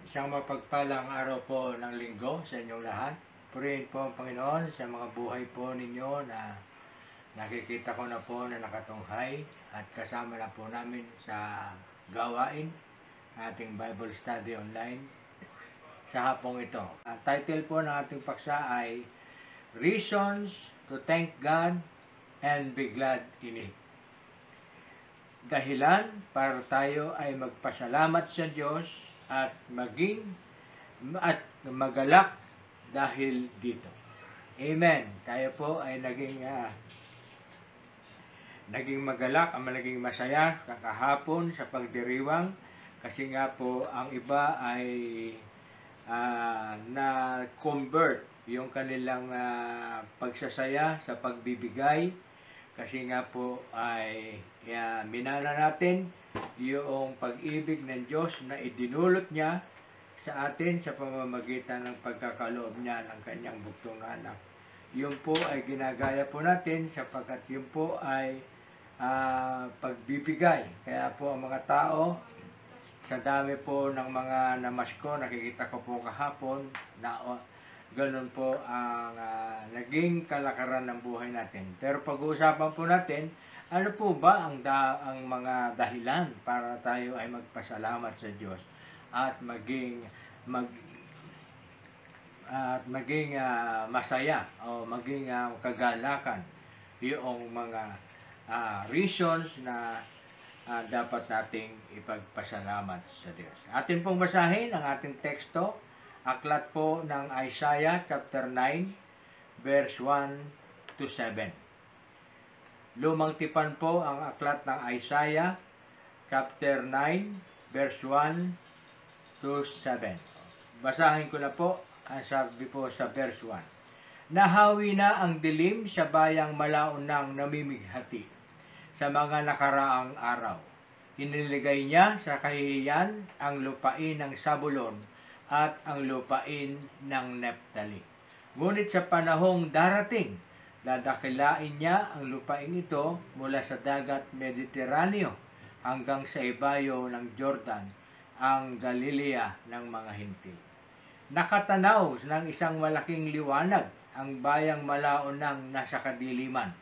Isang mapagpalang araw po ng linggo sa inyong lahat. Purihin po ang Panginoon sa mga buhay po ninyo na nakikita ko na po na nakatunghay at kasama na po namin sa gawain ating Bible Study online sa hapong ito. Ang title po ng ating paksa ay Reasons to Thank God and Be Glad in It. Dahilan para tayo ay magpasalamat sa Diyos at magalak dahil dito. Amen. Tayo po ay naging magalak, naging masaya kakahapon sa pagdiriwang kasi nga po ang iba ay na-convert yung kanilang pagsasaya sa pagbibigay kasi nga po ay minana natin yung pag-ibig ng Diyos na idinulot niya sa atin sa pamamagitan ng pagkakaloob niya ng kanyang buktong anak. Yun po ay ginagaya po natin sapagkat yun po ay pagbibigay. Kaya po ang mga tao, sa dami po ng mga namasko, nakikita ko po kahapon na ganun po ang naging kalakaran ng buhay natin. Pero pag-uusapan po natin, ano po ba ang mga dahilan para tayo ay magpasalamat sa Diyos at maging masaya o maging kagalakan yung mga reasons na dapat nating ipagpasalamat sa Diyos. Atin pong basahin ang ating teksto. Aklat po ng Isaiah chapter 9 verse 1 to 7. Lumang tipan po ang aklat ng Isaiah chapter 9 verse 1 to 7. Basahin ko na po ang sabi po sa verse 1. Nahawi na ang dilim sa bayang malaunang namimighati sa mga nakaraang araw. Iniligay niya sa kahihiyan ang lupain ng Zabulon at ang lupain ng Nephtali. Ngunit sa panahong darating, dadakilain niya ang lupain ito mula sa dagat Mediteraneo hanggang sa ibayo ng Jordan, ang Galilea ng mga hintil. Nakatanaw ng isang malaking liwanag ang bayang malaunang nasa kadiliman.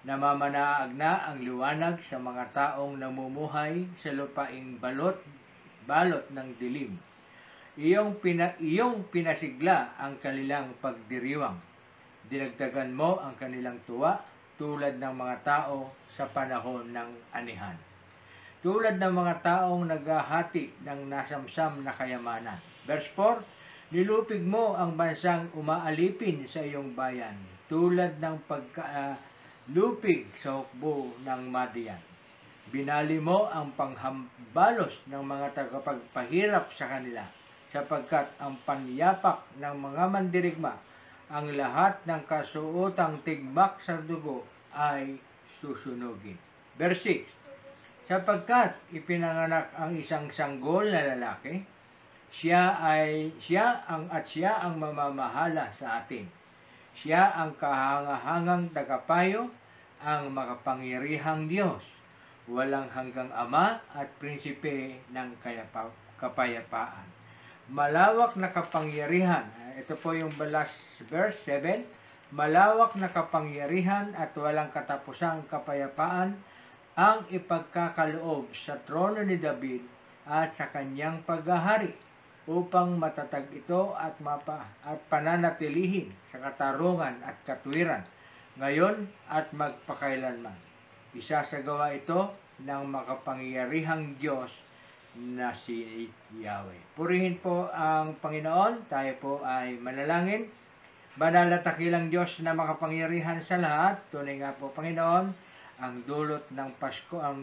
Namamanaag na ang liwanag sa mga taong namumuhay sa lupaing balot ng dilim. Iyong pinasigla ang kanilang pagdiriwang. Dinagdagan mo ang kanilang tuwa tulad ng mga tao sa panahon ng anihan. Tulad ng mga taong naghahati ng nasamsam na kayamanan. Verse 4, nilupig mo ang bansang umaalipin sa iyong bayan, tulad ng pagkalupig sa hukbo ng Madian. Binali mo ang panghambalos ng mga tagapagpahirap sa kanila, sapagkat ang panyapak ng mga mandirigma, ang lahat ng kasuotang tigmak sa dugo ay susunugin. Verse 6, sapagkat ipinanganak ang isang sanggol na lalaki, siya ang mamamahala sa atin. Siya ang kahangahangang tagapayo, ang makapangyarihang Diyos, walang hanggang Ama at Prinsipe ng kapayapaan. Malawak na kapangyarihan. Ito po yung last verse 7. Malawak na kapangyarihan at walang katapusang kapayapaan ang ipagkakaloob sa trono ni David at sa kanyang paghahari upang matatag ito at pananatilihin sa katarungan at katwiran ngayon at magpakailanman. Isasagawa ito ng makapangyarihang Diyos na si Yahweh. Purihin po ang Panginoon. Tayo po ay manalangin. Banal na dakilang Diyos na makapangyarihan sa lahat. Tunay nga po, Panginoon, ang dulot ng Pasko, ang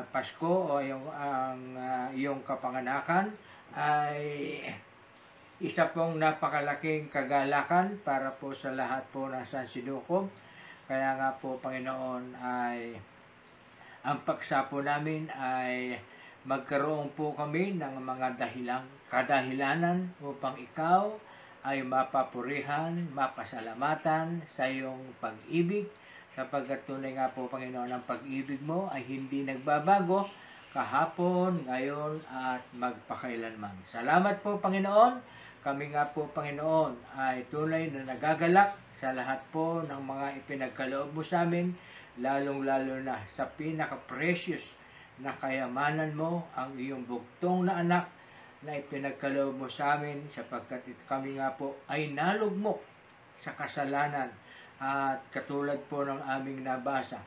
Pasko o iyong kapanganakan ay isa pong napakalaking kagalakan para po sa lahat po na sa sinukob. Kaya nga po, Panginoon, ay ang paksa po namin ay magkaroon po kami ng mga kadahilanan upang ikaw ay mapapurihan, mapasalamatan sa iyong pag-ibig sapagkat tunay nga po, Panginoon, ang pag-ibig mo ay hindi nagbabago kahapon, ngayon, at magpakailanman. Salamat po, Panginoon. Kami nga po, Panginoon, ay tunay na nagagalak sa lahat po ng mga ipinagkaloob mo sa amin, lalong-lalo na sa pinaka-precious na kayamanan mo, ang iyong bugtong na anak na ipinagkaloob mo sa amin, sapagkat kami nga po ay nalugmok sa kasalanan. At katulad po ng aming nabasa,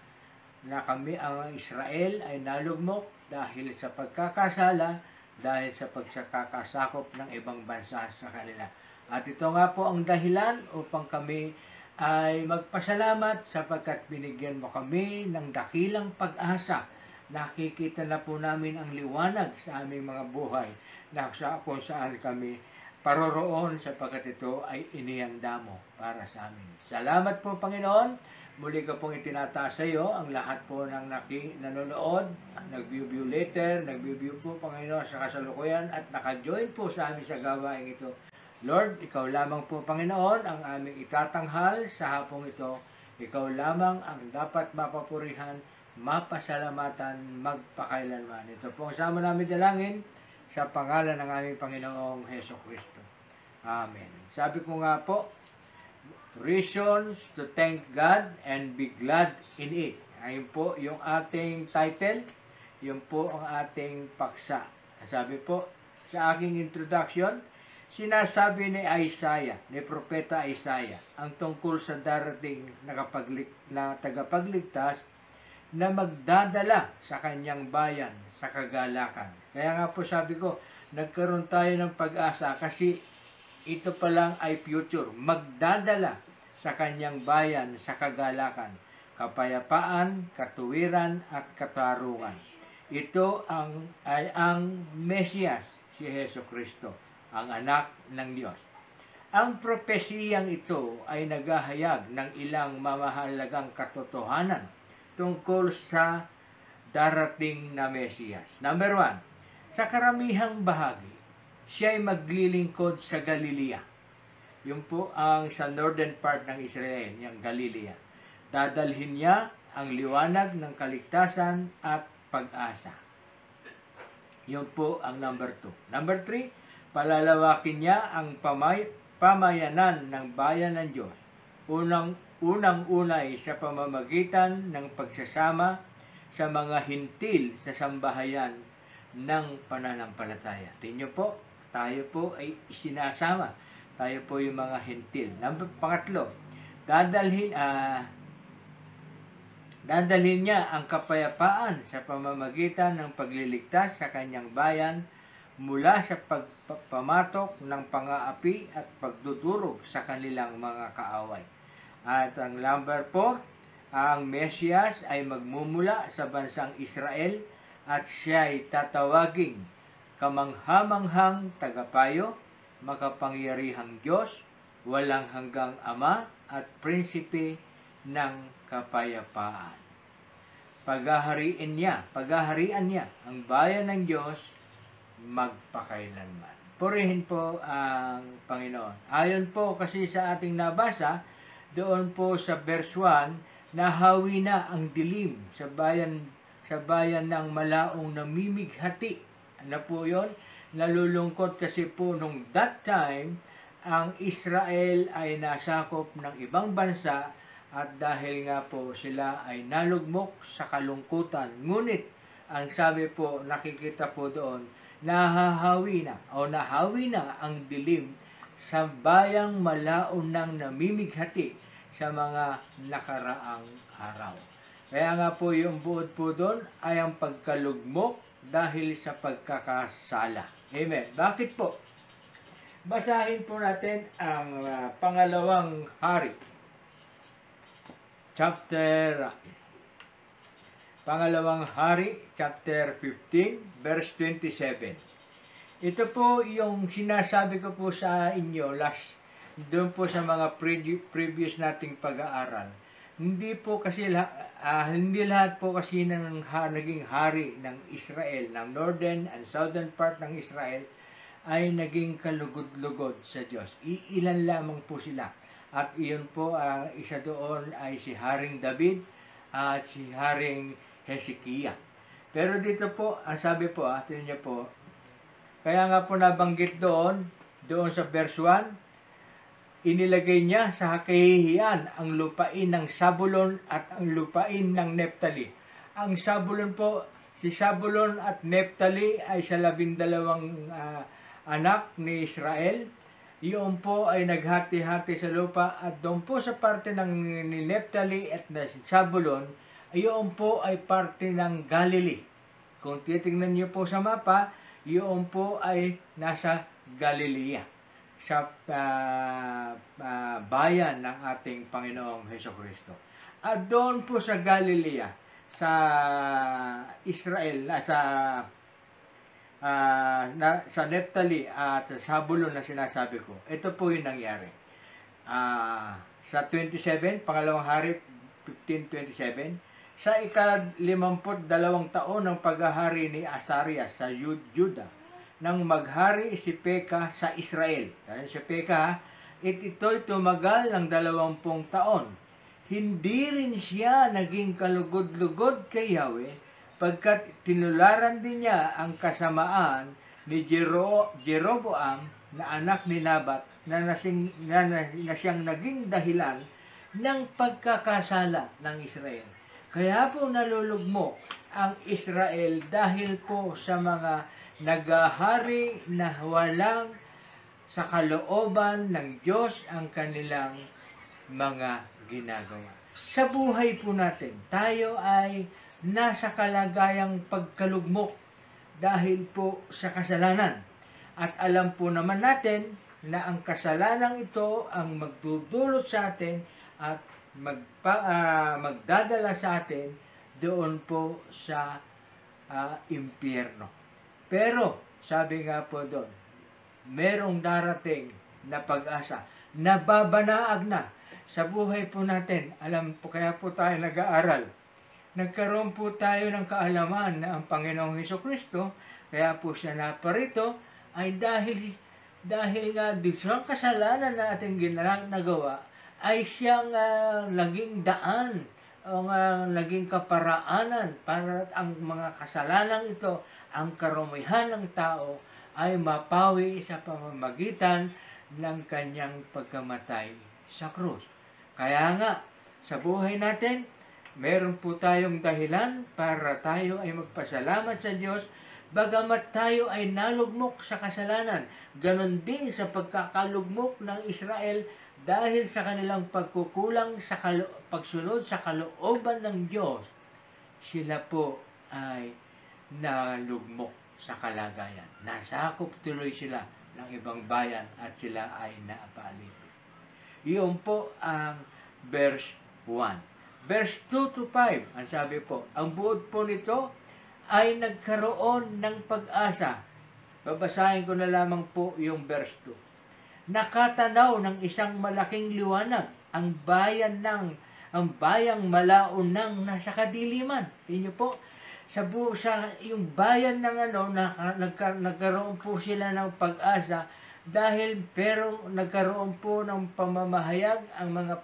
na kami ang Israel ay nalugmok dahil sa pagkakasala, dahil sa pagkakasakop ng ibang bansa sa kanila. At ito nga po ang dahilan upang kami ay magpasalamat, sapagkat binigyan mo kami ng dakilang pag-asa. Nakikita na po namin ang liwanag sa aming mga buhay na kung saan kami paroroon, sapagkat ito ay inihanda mo para sa amin. Salamat po, Panginoon. Muli ka pong itinataas sa iyo ang lahat po ng nanonood, nag-view later, nag-view po, Panginoon, sa kasalukuyan at naka-join po sa amin sa gawain ito. Lord, ikaw lamang po, Panginoon, ang aming itatanghal sa hapong ito. Ikaw lamang ang dapat mapapurihan, mapasalamatan, magpakailanman. Ito po ang sama namin dalangin sa pangalan ng aming Panginoong Hesus Kristo. Amen. Sabi ko nga po, reasons to thank God and be glad in it. Ayun po yung ating title, yun po ang ating paksa. Sabi po sa aking introduction, sinasabi ni Isaiah, ni Propeta Isaiah, ang tungkol sa darating na tagapagligtas na magdadala sa kanyang bayan sa kagalakan. Kaya nga po sabi ko, nagkaroon tayo ng pag-asa kasi ito pa lang ay future. Magdadala sa kanyang bayan sa kagalakan, kapayapaan, katuwiran at katarungan. Ito ay ang Mesiyas, si Hesus Kristo, ang anak ng Diyos. Ang propesiyang ito ay naghahayag ng ilang mamahalagang katotohanan tungkol sa darating na Mesiyas. Number 1, sa karamihang bahagi, siya ay maglilingkod sa Galilea. Yun po ang sa northern part ng Israel, yung Galilea. Dadalhin niya ang liwanag ng kaligtasan at pag-asa. Yun po ang number 2. Number 3, palalawakin niya ang pamayanan ng bayan ng Diyos. Unang-unay sa pamamagitan ng pagsasama sa mga hintil sa sambahayan ng pananampalataya. Tingnan po, tayo po ay isinasama. Tayo po yung mga hintil. Pangatlo, dadalhin niya ang kapayapaan sa pamamagitan ng pagliligtas sa kanyang bayan mula sa pagpamatok ng pang-aapi at pagdudurog sa kanilang mga kaaway. At ang number 4, ang Mesiyas ay magmumula sa bansang Israel at siya ay tatawaging kamanghamanghang tagapayo, makapangyarihang Diyos, walang hanggang Ama at prinsipe ng kapayapaan. Paghaharian niya ang bayan ng Diyos magpakailanman. Purihin po ang Panginoon. Ayon po kasi sa ating nabasa, doon po sa verse 1, nahawi na ang dilim sa bayan ng malaong namimighati. Ano po yun? Nalulungkot kasi po nung that time, ang Israel ay nasakop ng ibang bansa at dahil nga po sila ay nalugmok sa kalungkutan. Ngunit, ang sabi po, nakikita po doon, nahawi na ang dilim sa bayang malaon ng namimighati sa mga nakaraang araw. Kaya nga po yung buod po doon ay ang pagkalugmok dahil sa pagkakasala. Amen. Bakit po? Basahin po natin ang pangalawang hari. Pangalawang hari, chapter 15, verse 27. Ito po yung sinasabi ko po sa inyo doon po sa mga previous nating pag-aaral. Hindi lahat po kasi naging hari ng Israel, ng northern and southern part ng Israel, ay naging kalugod-lugod sa Diyos. Ilan lamang po sila. At iyon po, isa doon ay si Haring David at si Haring Hezekiah. Pero dito po, ang sabi po, tingnan niyo po, kaya nga po nabanggit doon sa verse 1, inilagay niya sa kahihiyan ang lupain ng Zabulon at ang lupain ng Neptali. Ang Zabulon po, si Zabulon at Neptali ay sa 12 anak ni Israel. Iyon po ay naghati-hati sa lupa at doon po sa parte ng ni Neptali at na si Zabulon, iyon po ay parte ng Galilee. Kung titingnan niyo po sa mapa, iyon po ay nasa Galilea, sa bayan ng ating Panginoong Hesukristo. At doon po sa Galilea, sa Israel, sa Neptali at sa Zabulon na sinasabi ko, ito po yung nangyari. Sa 27, pangalawang hari, 1527, sa ika-52 taon ng paghahari ni Asarias sa Juda, nang maghari si Peka sa Israel. Dahil si Peka, ito'y tumagal ng 20 taon. Hindi rin siya naging kalugod-lugod kay Yahweh, pagkat tinularan din niya ang kasamaan ni Jeroboam na anak ni Nabat na siyang naging dahilan ng pagkakasala ng Israel. Kaya po nalulugmok ang Israel dahil po sa mga naghahari na walang sa kalooban ng Diyos ang kanilang mga ginagawa. Sa buhay po natin, tayo ay nasa kalagayang pagkalugmok dahil po sa kasalanan. At alam po naman natin na ang kasalanan ito ang magdudulot sa atin at magdadala sa atin doon po sa impyerno. Pero, sabi nga po doon, merong darating na pag-asa, nababanaag na sa buhay po natin. Alam po, kaya po tayo nag-aaral. Nagkaroon po tayo ng kaalaman na ang Panginoong Hesukristo, kaya po siya naparito, ay dahil nga sa kasalanan na ating ginagawa, ay siyang naging daan o naging kaparaanan para ang mga kasalanan ito, ang karumihan ng tao ay mapawi sa pamamagitan ng kanyang pagkamatay sa krus. Kaya nga, sa buhay natin, meron po tayong dahilan para tayo ay magpasalamat sa Diyos, bagamat tayo ay nalugmok sa kasalanan. Ganon din sa pagkakalugmok ng Israel dahil sa kanilang pagkukulang sa pagsunod sa kalooban ng Diyos. Sila po ay nalugmok sa kalagayan. Nasakop tuloy sila ng ibang bayan at sila ay naapalibot. Iyon po ang verse 1. Verse 2 to 5, ang sabi po, ang buod po nito ay nagkaroon ng pag-asa. Babasahin ko na lamang po yung verse 2. Nakatanaw ng isang malaking liwanag ang bayang malaon ng nasa kadiliman. Tingnan po, sa yung bayan ng nagkaroon po sila ng pag-asa dahil pero nagkaroon po ng pamamahayag ang mga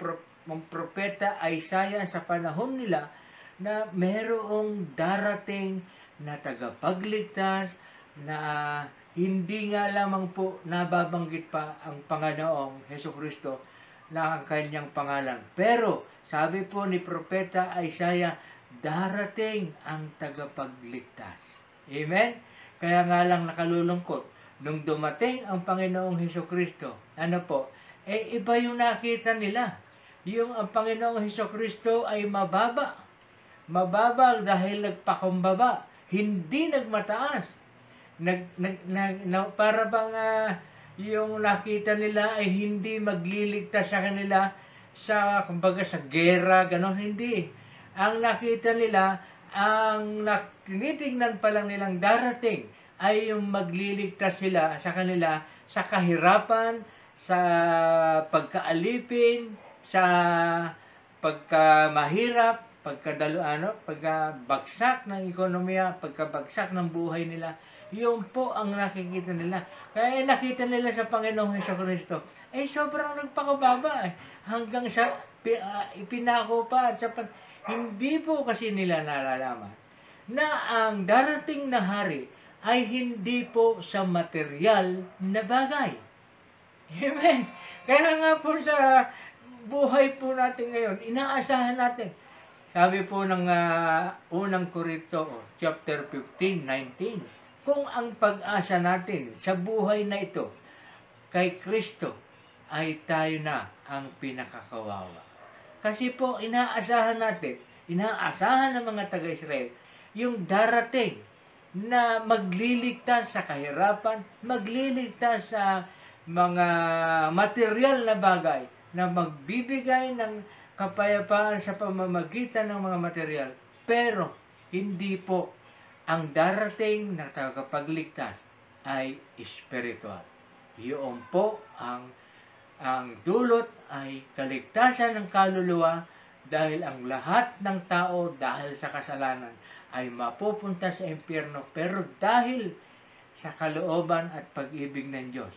propeta Isaiah sa panahon nila na merong darating na tagapagligtas na hindi nga lamang po nababanggit pa ang Panginoong Hesukristo na ang kanyang pangalan. Pero sabi po ni propeta Isaiah, darating ang tagapagligtas. Amen? Kaya nga lang nakalulungkot. Nung dumating ang Panginoong Hesukristo, iba yung nakita nila. Yung ang Panginoong Hesukristo ay mababa. Mababa dahil nagpakumbaba. Hindi nagmataas. Para bang yung nakita nila ay hindi magliligtas sa kanila sa gera, ganon, hindi. Ang nakita nila, ang tinitingnan pa lang nilang darating ay yung magliligtas sila sa kanila sa kahirapan, sa pagkaalipin, sa pagkamahirap, pagkabagsak ng ekonomiya, pagkabagsak ng buhay nila. Yun po ang nakikita nila. Kaya nakita nila sa Panginoong Hesukristo, sobrang nagpakababa hanggang sa ipinako pa at sa hindi po kasi nila nalalaman na ang darating na hari ay hindi po sa material na bagay. Amen. Kaya nga po sa buhay po natin ngayon, inaasahan natin. Sabi po ng unang Korinto, chapter 15:19, kung ang pag-asa natin sa buhay na ito kay Kristo ay tayo na ang pinakakawawa. Kasi po inaasahan ng mga taga-Israel yung darating na magliligtas sa kahirapan, magliligtas sa mga material na bagay na magbibigay ng kapayapaan sa pamamagitan ng mga material. Pero hindi po ang darating na tagapagligtas ay spiritual. Yun po ang dulot ay kaligtasan ng kaluluwa dahil ang lahat ng tao dahil sa kasalanan ay mapupunta sa impyerno, pero dahil sa kalooban at pag-ibig ng Diyos,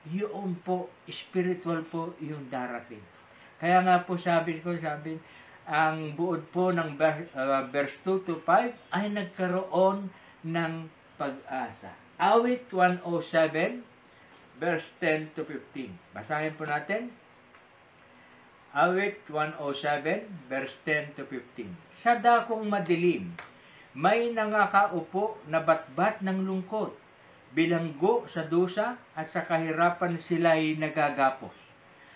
yun po, spiritual po yung darating. Kaya nga po sabi, ang buod po ng verse 2 to 5 ay nagkaroon ng pag-asa. Awit 107, verse 10 to 15. Basahin po natin. Awit 107, verse 10 to 15. Sa dakong madilim, may nangakaupo na batbat ng lungkot. Bilanggo sa dusa at sa kahirapan sila'y nagagapos.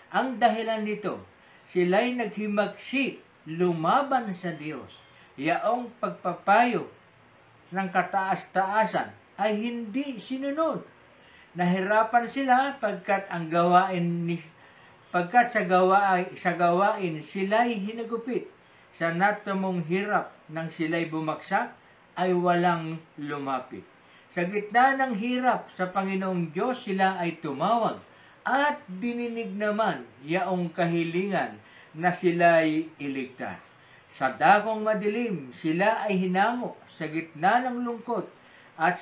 Ang dahilan nito, sila'y naghimagsi, lumaban sa Diyos. Yaong pagpapayo ng kataas-taasan ay hindi sinunod. Nahirapan sila pagkat sa gawain sila'y hinagupit. Sa natamong hirap nang sila'y bumagsak ay walang lumapit. Sa gitna ng hirap sa Panginoong Diyos sila ay tumawag at dininig naman yaong kahilingan na sila'y iligtas. Sa dakong madilim sila ay hinamo sa gitna ng lungkot at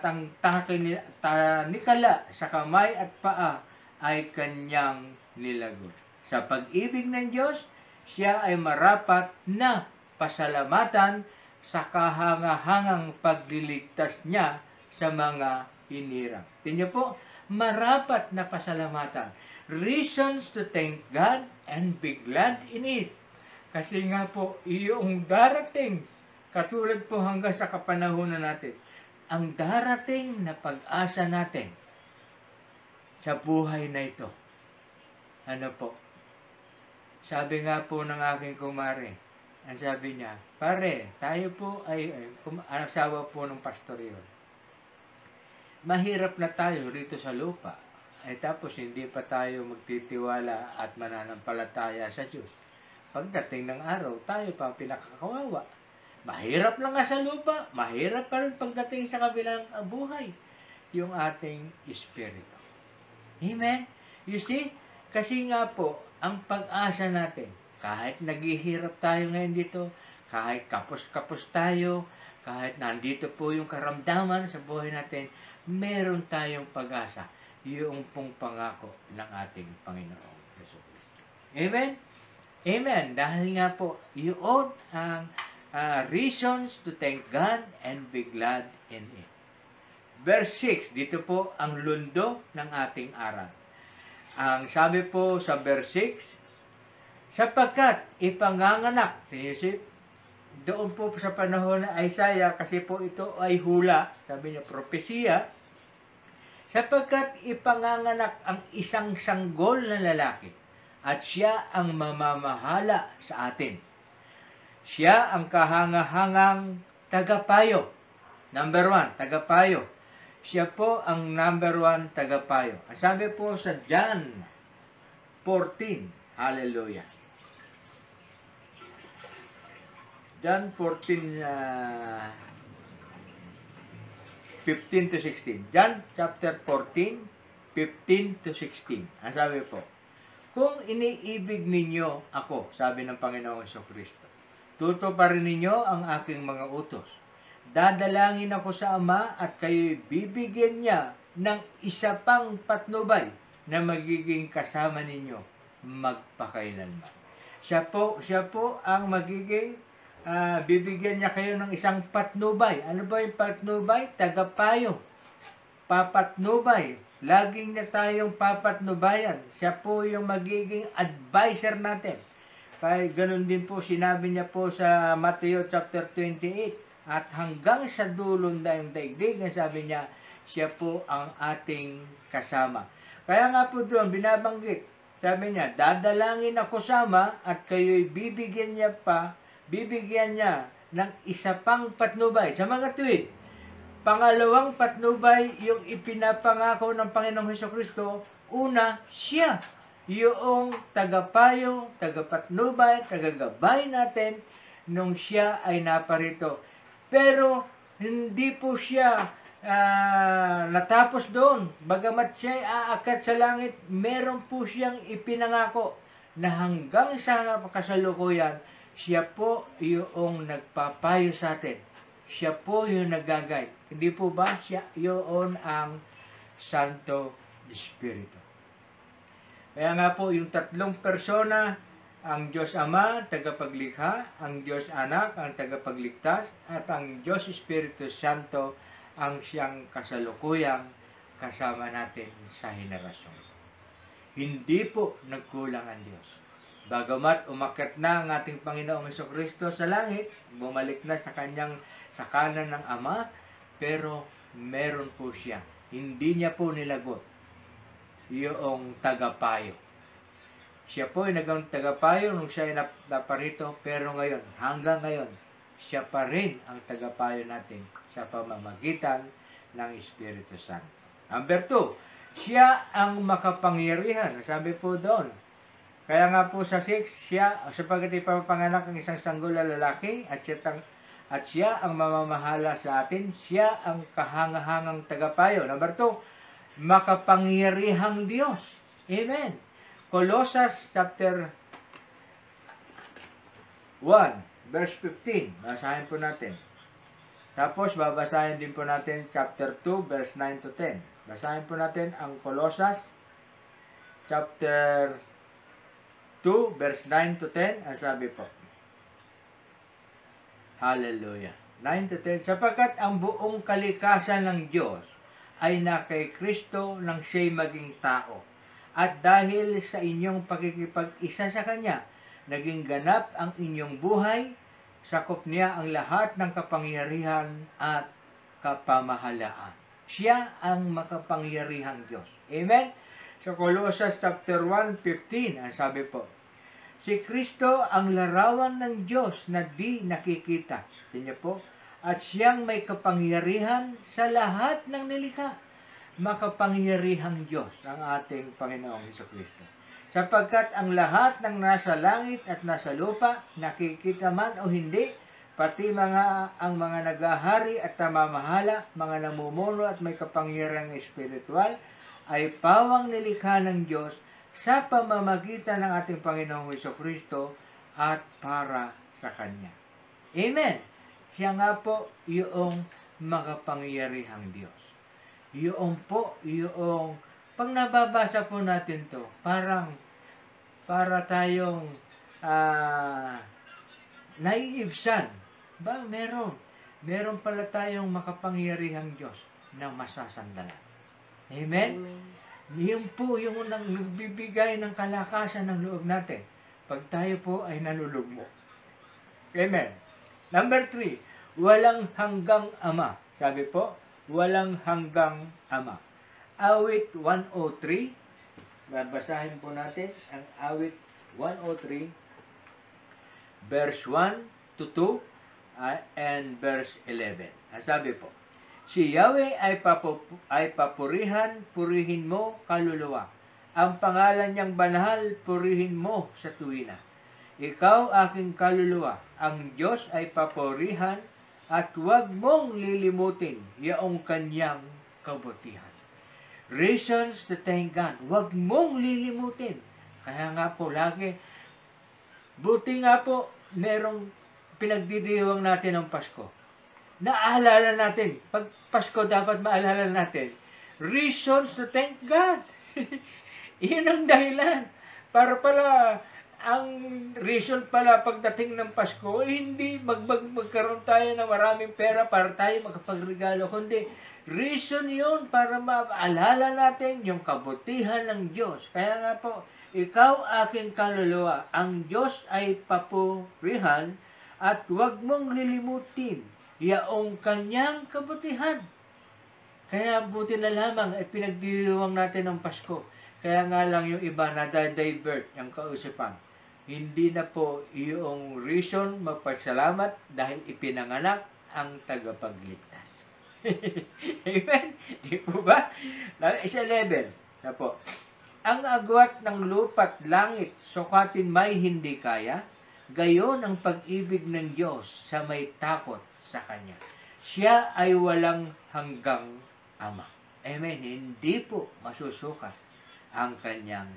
ang tanikala sa kamay at paa ay kanyang nilagot. Sa pag-ibig ng Diyos, siya ay marapat na pasalamatan sa kahangahangang pagliligtas niya sa mga hinirang. Tingnan po, marapat na pasalamatan. Reasons to thank God and be glad in it. Kasi nga po, iyong darating, katulad po hanggang sa kapanahunan natin, ang darating na pag-asa natin sa buhay na ito. Ano po? Sabi nga po ng aking kumare, ang sabi niya, pare, tayo po asawa po ng pastor yun. Mahirap na tayo rito sa lupa. Tapos hindi pa tayo magtitiwala at mananampalataya sa Diyos. Pagdating ng araw, tayo pa pinakakawawa. Mahirap lang nga sa lupa, mahirap pa rin pagdating sa kabilang buhay, yung ating espiritu. Amen? You see? Kasi nga po, ang pag-asa natin, kahit naghihirap tayo ngayon dito, kahit kapos-kapos tayo, kahit nandito po yung karamdaman sa buhay natin, meron tayong pag-asa. Yung pong pangako ng ating Panginoong Jesucristo. Amen? Amen. Dahil nga po, yun ang reasons to thank God and be glad in it. Verse 6, dito po ang lundo ng ating aral. Ang sabi po sa verse 6, sapagkat ipanganganak, doon po sa panahon ng Isaiah, kasi po ito ay hula, sabi niya, propesiya, sapagkat ipanganganak ang isang sanggol na lalaki, at siya ang mamamahala sa atin. Siya ang kahangahangang tagapayo. Number 1, tagapayo. Siya po ang number 1 tagapayo. Ang sabi po sa John 14, hallelujah. John 14, 15 to 16. John chapter 14, 15 to 16. Ang sabi po, kung iniibig ninyo ako, sabi ng Panginoong Jesucristo, tutuparin ninyo ang aking mga utos. Dadalangin ako sa Ama at kayo'y bibigyan niya ng isa pang patnubay na magiging kasama ninyo magpakailanman. Siya po ang magiging bibigyan niya kayo ng isang patnubay. Ano ba yung patnubay? Tagapayo. Papatnubay. Laging na tayong papatnubayan. Siya po yung magiging advisor natin. Kaya ganun din po sinabi niya po sa Mateo chapter 28. At hanggang sa dulong ng daigdig, sabi niya, siya po ang ating kasama. Kaya nga po doon, binabanggit. Sabi niya, dadalangin ako sama at kayo'y bibigyan niya ng isa pang patnubay. Sa mga tuwid, pangalawang patnubay, yung ipinapangako ng Panginoong Hesukristo, una, siya, yung tagapayo, tagapatnubay, tagagabay natin nung siya ay naparito. Pero, hindi po siya natapos doon. Bagamat siya ay aakyat sa langit, meron po siyang ipinangako na hanggang sa kasalukuyan, siya po yung nagpapayo sa atin. Siya po yung nagagay. Hindi po ba siya yun ang Santo Espiritu? Kaya nga po yung tatlong persona, ang Diyos Ama, tagapaglikha, ang Diyos Anak, ang tagapagligtas, at ang Diyos Espiritu Santo, ang siyang kasalukuyang kasama natin sa henerasyon. Hindi po nagkulang ang Diyos. Bagamat umakyat na ang ating Panginoong Hesukristo sa langit, bumalik na sa kanan ng Ama, pero meron po siya. Hindi niya po nilagot yung tagapayo. Siya po ay naging tagapayo nung siya ay naparito, pero ngayon, hanggang ngayon, siya pa rin ang tagapayo natin sa pamamagitan ng Espiritu Santo. Number 2, siya ang makapangyarihan. Sabi po doon. Kaya nga po sa 6, siya, sapagkat ipapanganak ang isang sanggol na lalaki, at siya ang mamamahala sa atin, siya ang kahangahangang tagapayo. Number 2, makapangyarihang Diyos. Amen. Colossus chapter 1, verse 15. Basahin po natin. Tapos, babasahin din po natin chapter 2, verse 9 to 10. Basahin po natin ang Colossus chapter 2, verse 9 to 10. Ang sabi po. Hallelujah. 9 to 10. Sapagkat ang buong kalikasan ng Diyos ay na kay Kristo nang siya'y maging tao. At dahil sa inyong pakikipag-isa sa Kanya, naging ganap ang inyong buhay, sakop niya ang lahat ng kapangyarihan at kapamahalaan. Siya ang makapangyarihang Diyos. Amen? Sa Colossus chapter 1:15, ang sabi po, si Kristo ang larawan ng Diyos na di nakikita. Tingnan po, at siyang may kapangyarihan sa lahat ng nilikha. Makapangyarihang Diyos ang ating Panginoong Hesukristo. Sapagkat ang lahat ng nasa langit at nasa lupa, nakikita man o hindi, pati ang mga nagahari at namamahala, mga namumuno at may kapangyarihang espiritual, ay pawang nilikha ng Diyos sa pamamagitan ng ating Panginoong Hesukristo at para sa Kanya. Amen! Siya nga po yung makapangyarihang Diyos. Yung pag nababasa po natin to, para tayong naiibsan. Ba, meron pala tayong makapangyarihang Diyos na masasandalan. Amen? Yun po yung nagbibigay ng kalakasan ng loob natin pag tayo po ay nalulugmok. Amen? Number 3, walang hanggang Ama. Sabi po, walang hanggang Ama. Awit 103, babasahin po natin ang Awit 103, verse 1 to 2, and verse 11. Ang sabi po, si Yahweh ay papurihan, purihin mo kaluluwa. Ang pangalan niyang banal, purihin mo sa tuwina. Ikaw aking kaluluwa, ang Diyos ay papurihan at huwag mong lilimutin yaong kanyang kabutihan. Reasons to thank God. Huwag mong lilimutin. Kaya nga po lagi, buti nga po, merong pinagdidiwang natin ng Pasko. Naalala natin. Pag Pasko dapat maalala natin. Reasons to thank God. Iyon ang dahilan. Para pala ang reason pala pagdating ng Pasko, hindi magkaroon tayo ng maraming pera para tayo makapagregalo, kundi reason yun para maalala natin yung kabutihan ng Diyos. Kaya nga po, ikaw aking kaluluwa, ang Diyos ay papurihan at huwag mong lilimutin yaong kanyang kabutihan. Kaya buti na lamang ay pinagdiriwang natin ng Pasko. Kaya nga lang yung iba na divert yung kausipan. Hindi na po yung reason magpasalamat dahil ipinanganak ang tagapagligtas. Amen? Di po ba? Isa level na po. Ang agwat ng lupa't langit, sukatin may hindi kaya, gayon ang pag-ibig ng Diyos sa may takot sa Kanya. Siya ay walang hanggang Ama. Amen? Hindi po masusukat ang Kanyang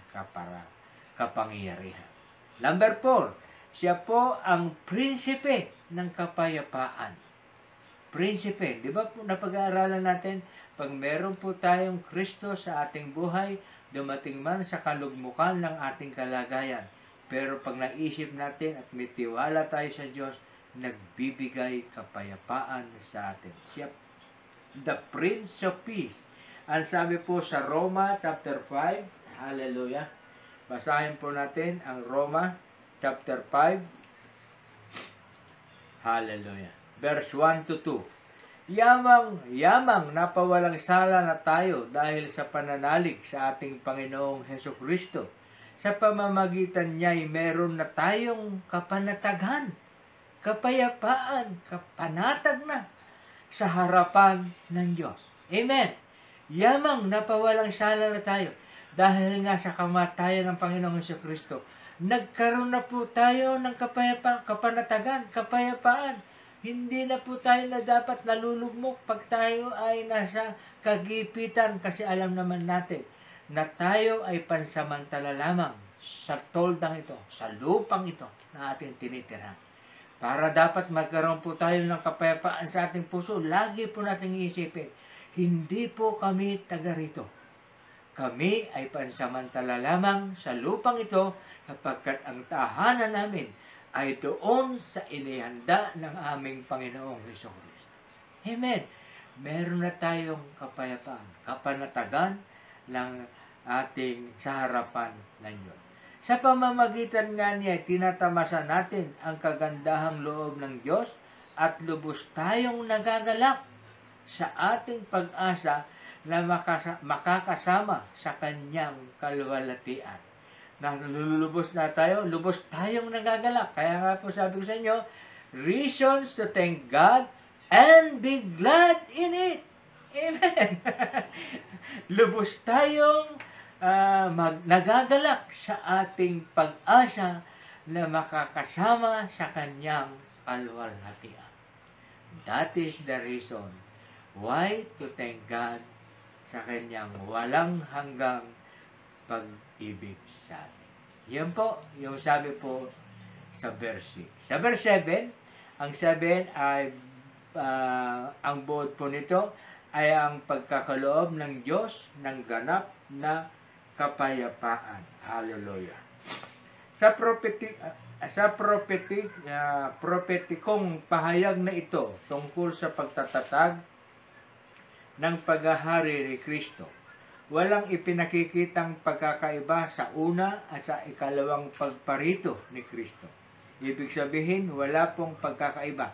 kapangyarihan. Number 4, siya po ang prinsipe ng kapayapaan. Prinsipe, di ba po napag-aaralan natin, pag meron po tayong Kristo sa ating buhay, dumating man sa kalugmukan ng ating kalagayan. Pero pag naisip natin at may tiwala tayo sa Diyos, nagbibigay kapayapaan sa atin. Siya, the Prince of Peace. Ang sabi po sa Roma chapter 5, hallelujah. Basahin po natin ang Roma chapter 5, hallelujah. Verse 1 to 2. Yamang napawalang sala na tayo dahil sa pananalig sa ating Panginoong Hesukristo. Sa pamamagitan niya'y meron na tayong kapanatagan, kapayapaan, kapanatag na sa harapan ng Diyos. Amen. Yamang napawalang sala na tayo dahil nga sa kamatayan ng Panginoong Hesukristo. Nagkaroon na po tayo ng kapanatagan, kapayapaan. Hindi na po tayo na dapat nalulugmok pag tayo ay nasa kagipitan kasi alam naman natin na tayo ay pansamantala lamang sa toldang ito, sa lupang ito na ating tinitirahan. Para dapat magkaroon po tayo ng kapayapaan sa ating puso, lagi po nating iisipin, hindi po kami taga rito. Kami ay pansamantala lamang sa lupang ito sapagkat ang tahanan namin ay doon sa inihanda ng aming Panginoong Hesukristo. Amen. Meron na tayong kapayapaan, kapanatagan ng ating sa harapan ng Diyos. Sa pamamagitan nga niya, tinatamasa natin ang kagandahang loob ng Diyos at lubos tayong nagagalak sa ating pag-asa na makakasama sa Kanyang kaluwalhatian. Lubos na tayo, lubos tayong nagagalak. Kaya nga po sabi ko sa inyo, reasons to thank God and be glad in it. Amen. Lubos tayong nagagalak sa ating pag-asa na makakasama sa Kanyang kaluwalhatian. That is the reason why to thank God sa Kanyang walang hanggang pag-ibig sa atin. Yan po, yung sabi po sa verse 6. Sa verse 7, ang 7 ay, ang buod po nito ay ang pagkakaloob ng Diyos ng ganap na kapayapaan. Hallelujah. Sa prophetikong pahayag na ito tungkol sa pagtatatag ng paghahari ni Kristo, walang ipinakikitang pagkakaiba sa una at sa ikalawang pagparito ni Kristo. Ibig sabihin, wala pong pagkakaiba.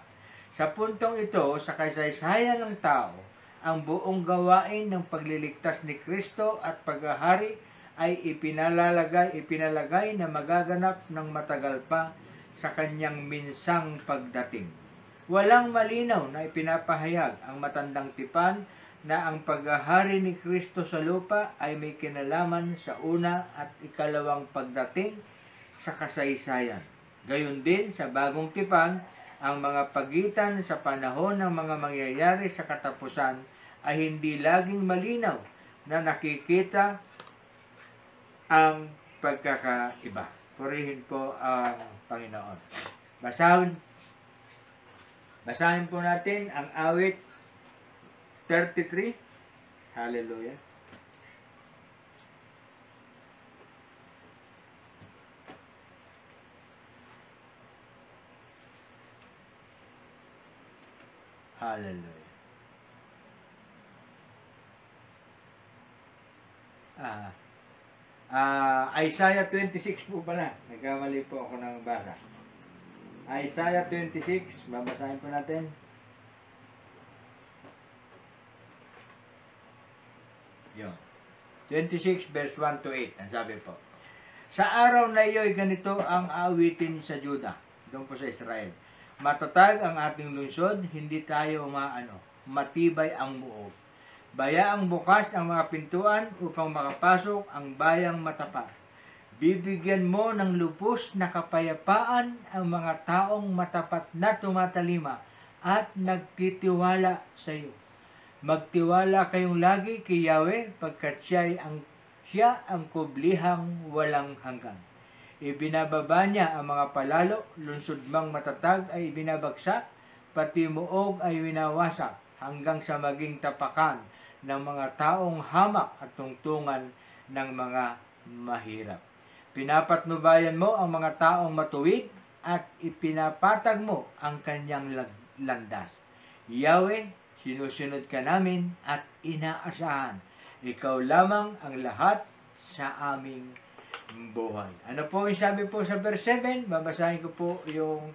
Sa puntong ito, sa kasaysayan ng tao, ang buong gawain ng pagliligtas ni Kristo at paghahari ay ipinalagay na magaganap ng matagal pa sa kanyang minsang pagdating. Walang malinaw na ipinapahayag ang matandang tipan na ang paghahari ni Kristo sa lupa ay may kinalaman sa una at ikalawang pagdating sa kasaysayan. Gayon din sa bagong tipan, ang mga pagitan sa panahon ng mga mangyayari sa katapusan ay hindi laging malinaw na nakikita ang pagkakaiba. Purihin po ang Panginoon. Basahin po natin ang awit 33. Hallelujah. Hallelujah. Isaiah 26 po pala. Nagkamali po ako ng basa. Isaiah 26, babasahin po natin. Yun. 26 verse 1 to 8. Ang sabi po. Sa araw na iyo'y ganito ang awitin sa Juda. Doon po sa Israel. Matatag ang ating lungsod, hindi tayo matibay ang muog. Bayaang bukas ang mga pintuan upang makapasok ang bayang matapat. Bibigyan mo ng lubos na kapayapaan ang mga taong matapat na tumatalima at nagtitiwala sa iyo. Magtiwala kayong lagi kay Yahweh pagkat siya ang kublihang walang hanggan. Ibinababa niya ang mga palalo, lungsod mang matatag ay ibinabagsak, pati muog ay winawasak hanggang sa maging tapakan ng mga taong hamak at tungtungan ng mga mahirap. Pinapatnubayan mo ang mga taong matuwid at ipinapatag mo ang kanyang landas. Yahweh, sinusunod ka namin at inaasahan. Ikaw lamang ang lahat sa aming buhay. Ano po yung sabi po sa verse 7? Babasahin ko po yung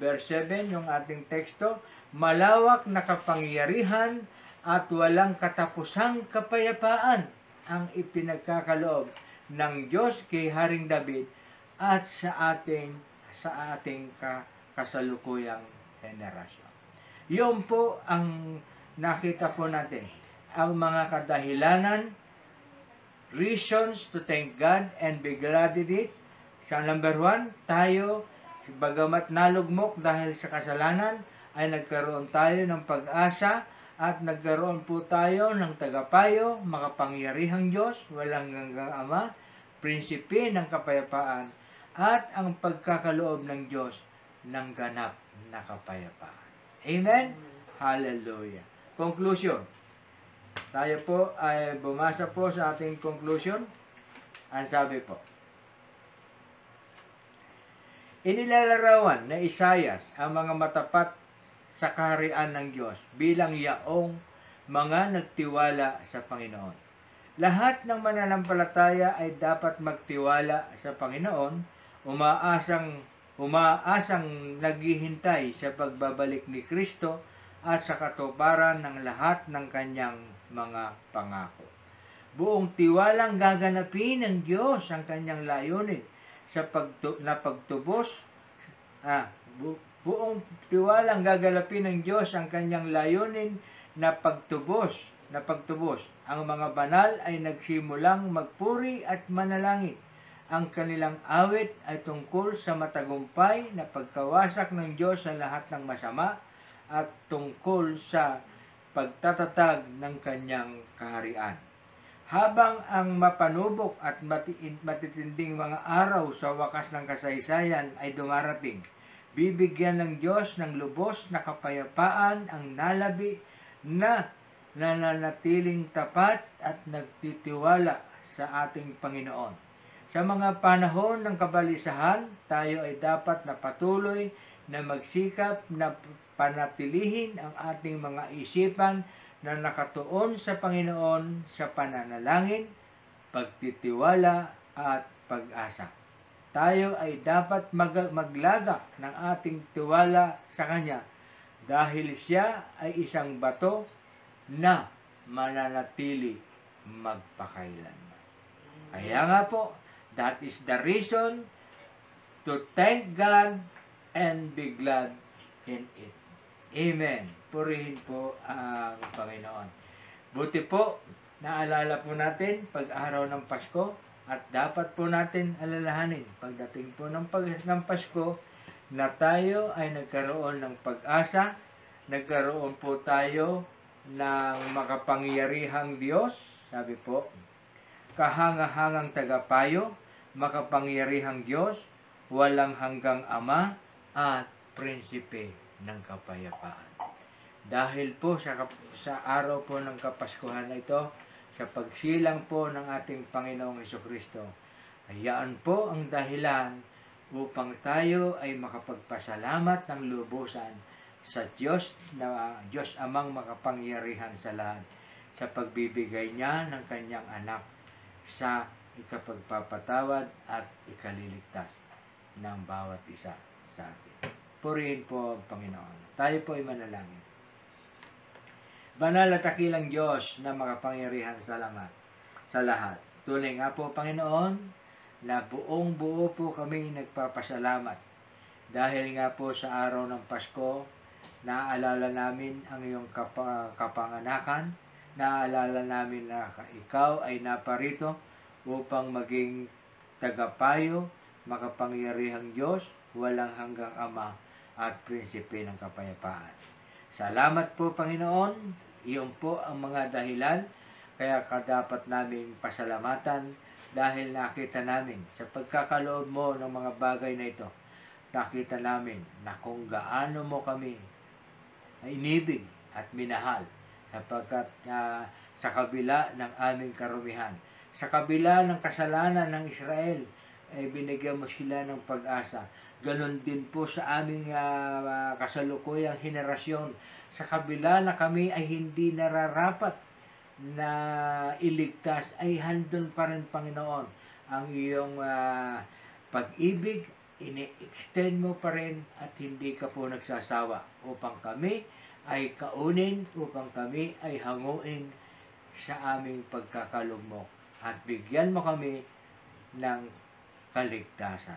verse 7, yung ating teksto. Malawak na kapangyarihan at walang katapusang kapayapaan ang ipinagkakaloob ng Diyos kay Haring David at sa ating kasalukuyang henerasyon. Yun po ang nakita po natin. Ang mga kadahilanan, reasons to thank God and be glad in it. Sa number 1, tayo, bagamat nalugmok dahil sa kasalanan, ay nagkaroon tayo ng pag-asa at nagkaroon po tayo ng tagapayo, makapangyarihang Diyos, walang hanggang Ama, prinsipe ng kapayapaan, at ang pagkakaloob ng Diyos ng ganap na kapayapaan. Amen? Hallelujah. Conclusion. Tayo po ay bumasa po sa ating conclusion. Ang sabi po, inilalarawan na Isaias ang mga matapat sa kaharian ng Diyos bilang yaong mga nagtiwala sa Panginoon. Lahat ng mananampalataya ay dapat magtiwala sa Panginoon, umaasang naghihintay sa pagbabalik ni Kristo at sa katuparan ng lahat ng kanyang mga pangako. Buong tiwalang gaganapin ng Diyos ang kanyang layunin sa buong tiwalang gagalapin ng Diyos ang kanyang layunin na pagtubos. Ang mga banal ay nagsimulang magpuri at manalangin. Ang kanilang awit ay tungkol sa matagumpay na pagkawasak ng Diyos sa lahat ng masama at tungkol sa pagtatatag ng kanyang kaharian. Habang ang mapanubok at matitinding mga araw sa wakas ng kasaysayan ay dumarating, bibigyan ng Diyos ng lubos na kapayapaan ang nalabi na nananatiling tapat at nagtitiwala sa ating Panginoon. Sa mga panahon ng kabalisahan, tayo ay dapat na patuloy na magsikap na panatilihin ang ating mga isipan na nakatuon sa Panginoon sa pananalangin, pagtitiwala at pag-asa. Tayo ay dapat maglagak ng ating tiwala sa Kanya dahil Siya ay isang bato na mananatili magpakailanman. Kaya nga po, that is the reason to thank God and be glad in it. Amen. Purihin po ang Panginoon. Buti po, naalala po natin pag-araw ng Pasko at dapat po natin alalahanin pagdating po ng Pasko na tayo ay nagkaroon ng pag-asa, nagkaroon po tayo ng makapangyarihang Diyos, sabi po, kahangahangang tagapayo, makapangyarihang Diyos, walang hanggang Ama, at prinsipe ng kapayapaan. Dahil po sa araw po ng Kapaskuhan na ito, sa pagsilang po ng ating Panginoong Hesukristo, hayaan po ang dahilan upang tayo ay makapagpasalamat ng lubusan sa Diyos na Diyos Amang makapangyarihan sa lahat sa pagbibigay niya ng kanyang anak sa ikapagpapatawad at ikaliligtas ng bawat isa sa atin. Purihin po ang Panginoon. Tayo po ay manalangin. Banal at dakilang Diyos na makapangyarihan sa lahat. Tunay nga po, Panginoon, na buong buo po kami nagpapasalamat dahil nga po sa araw ng Pasko, naaalala namin ang iyong kapanganakan, naaalala namin na ikaw ay naparito upang maging tagapayo, makapangyarihang Diyos, walang hanggang Ama at Prinsipe ng Kapayapaan. Salamat po, Panginoon. Iyon po ang mga dahilan kaya dapat naming pasalamatan dahil nakita namin sa pagkakaloob mo ng mga bagay na ito, nakita namin na kung gaano mo kami inibig at minahal sapagkat sa kabila ng aming karumihan, sa kabila ng kasalanan ng Israel, ay binigyan mo sila ng pag-asa. Ganon din po sa aming kasalukuyang henerasyon. Sa kabila na kami ay hindi nararapat na iligtas, ay handon pa rin, Panginoon, ang iyong pag-ibig, ini-extend mo pa rin at hindi ka po nagsasawa upang kami ay kaunin, upang kami ay hanguin sa aming pagkakalugmok at bigyan mo kami ng kaligtasan.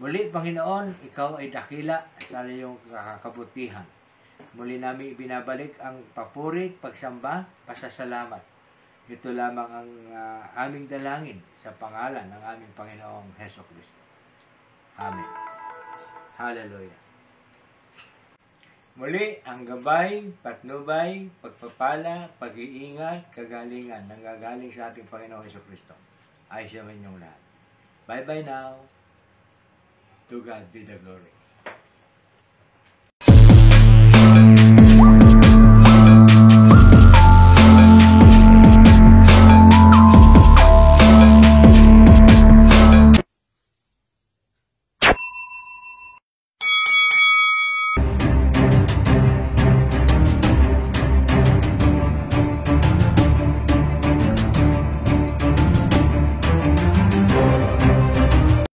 Muli, Panginoon, ikaw ay dakila sa iyong kabutihan. Muli namin ibinabalik ang papuri, pagsamba, pasasalamat. Ito lamang ang aming dalangin sa pangalan ng aming Panginoong Hesukristo. Amen. Hallelujah. Muli, ang gabay, patnubay, pagpapala, pag-iingat, kagalingan, nanggagaling sa ating Panginoong Hesukristo ay sa inyong lahat. Bye-bye now. To God be the glory.